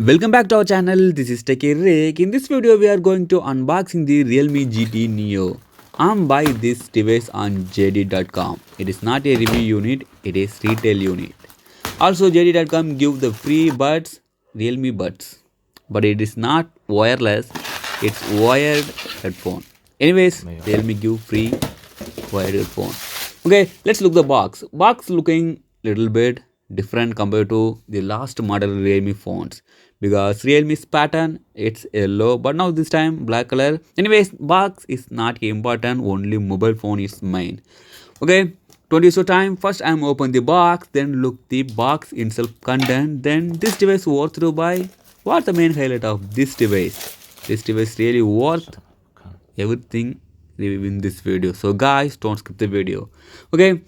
Welcome back to our channel. This is Techie Rick. In this video, we are going to unboxing the Realme GT Neo. I'm buying this device on JD.com. It is not a review unit; it is retail unit. Also, JD.com give the free buds, Realme buds, but it is not wireless. It's wired headphone. Anyways, Realme give free wired headphone. Okay, let's look the box. Box looking little bit different compared to the last model Realme phones because Realme's pattern it's yellow but now this time black color. Anyways, box is not important, only mobile phone is main. Okay, 20 so time. First I'm open the box, then look the box itself content, then this device worth to buy. What's the main highlight of this device? This device really worth everything in this video, so guys don't skip the video. Okay,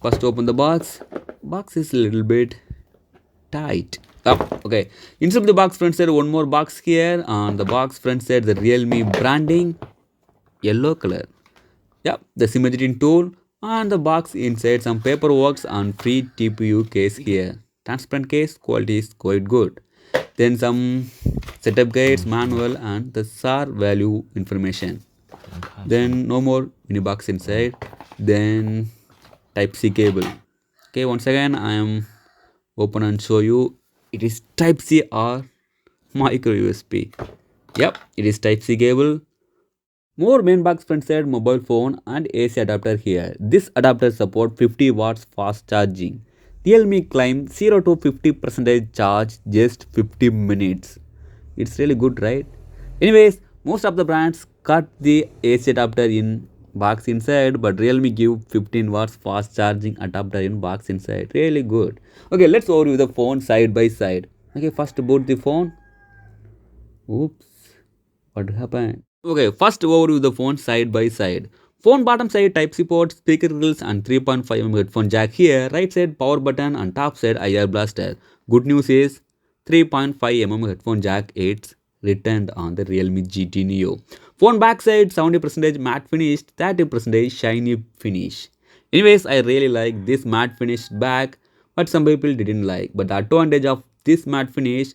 first open the box is a little bit tight up. Okay, inside the box front side one more box here. On the box front side the Realme branding, yellow color. Yeah, the SIM editing tool. And the box inside some paperwork and free TPU case here. Transparent case, quality is quite good. Then some setup guides, manual and the SAR value information. Then no more mini box inside. Then type C cable. Okay, once again I am open and show you. It is type C or micro USB. Yep, it is type C cable. More main box front side mobile phone and AC adapter here. This adapter support 50 watts fast charging. Realme claim 0 to 50% charge just 50 minutes. It's really good, right? Anyways, most of the brands cut the AC adapter in box inside, but Realme give 15 watts fast charging adapter in box inside. Really good. Okay, let's overview the phone side by side. Okay, first boot the phone. Oops, what happened? Okay, first overview the phone side by side. Phone bottom side Type-C port, speaker grills and 3.5mm headphone jack here. Right side power button and top side IR blaster. Good news is 3.5mm headphone jack it's returned on the Realme GT Neo. Phone back side 70% matte finish, 30% shiny finish. Anyways, I really like this matte finish back, but some people didn't like. But the advantage of this matte finish,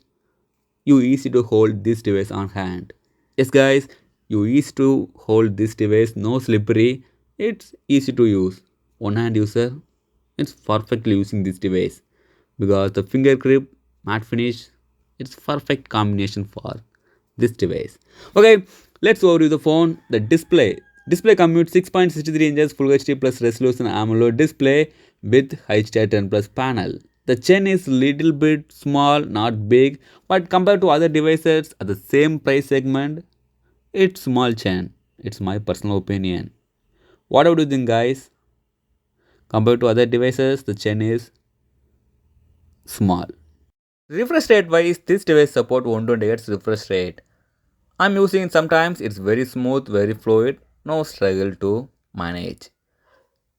you easy to hold this device on hand. Yes guys, you easy to hold this device, no slippery, it's easy to use. One hand user, it's perfectly using this device because the finger grip, matte finish, it's perfect combination for this device. Okay, let's overview the phone. The display commute 6.63 inches full HD plus resolution AMOLED display with HDR 10 plus panel. The chain is little bit small, not big, but compared to other devices at the same price segment, it's small chain. It's my personal opinion. What do you think, guys? Compared to other devices, the chain is small. Refresh rate wise, this device support 120Hz refresh rate. I'm using sometimes it's very smooth, very fluid, no struggle to manage.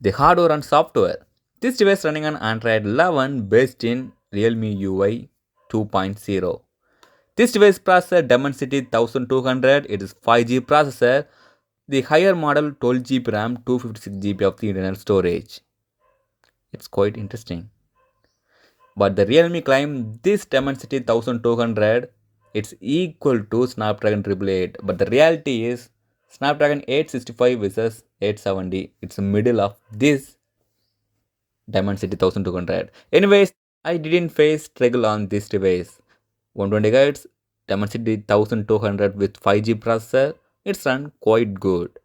The hardware and software. This device running on Android 11 based in Realme UI 2.0. This device processor Dimensity 1200, it is 5G processor. The higher model 12GB RAM, 256GB of the internal storage. It's quite interesting. But the Realme claim this Dimensity 1200 it's equal to Snapdragon 888. But the reality is Snapdragon 865 versus 870. It's the middle of this Dimensity 1200. Anyways, I didn't face struggle on this device. 120 Hz, Dimensity 1200 with 5G processor. It's run quite good.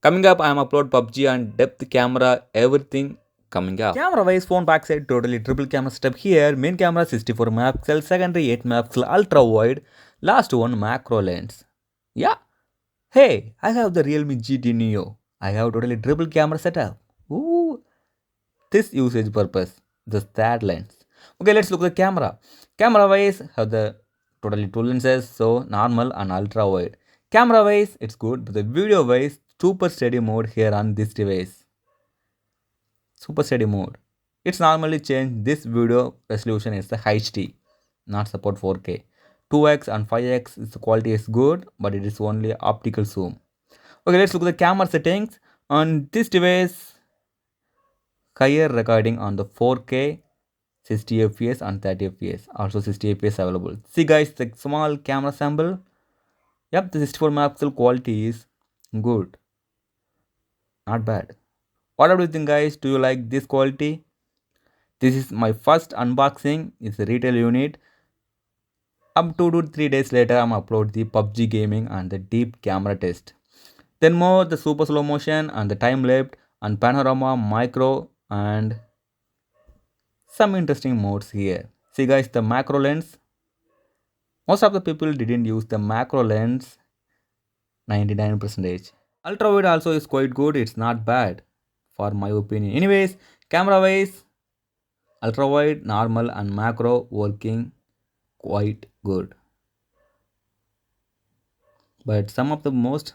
Coming up, I am upload PUBG and depth camera, everything coming up. Camera wise, phone backside totally triple camera setup here. Main camera 64 megapixel, secondary 8 megapixel, ultra wide, last one macro lens. Yeah. Hey, I have the Realme GT Neo. I have totally triple camera setup. Ooh, this usage purpose, the third lens. Okay, let's look at the camera. Camera wise, have the totally two lenses, so normal and ultra wide. Camera wise, it's good, but the video wise, super steady mode here on this device. Super steady mode. It's normally changed. This video resolution is the HD, not support 4K. 2x and 5x is the quality is good, but it is only optical zoom. Okay, let's look at the camera settings. On this device, higher recording on the 4K, 60 fps and 30 fps, also 60 fps available. See guys, the small camera sample. Yep, the 64 megapixel quality is good, not bad. What do you think guys? Do you like this quality? This is my first unboxing. It's a retail unit. Up 2 to 3 days later, I'm upload the PUBG gaming and the deep camera test. Then more the super slow motion and the time lapse and panorama, micro and some interesting modes here. See guys, the macro lens. Most of the people didn't use the macro lens 99%. Ultra wide also is quite good. It's not bad for my opinion. Anyways, camera wise, ultra wide, normal and macro working quite good. But some of the most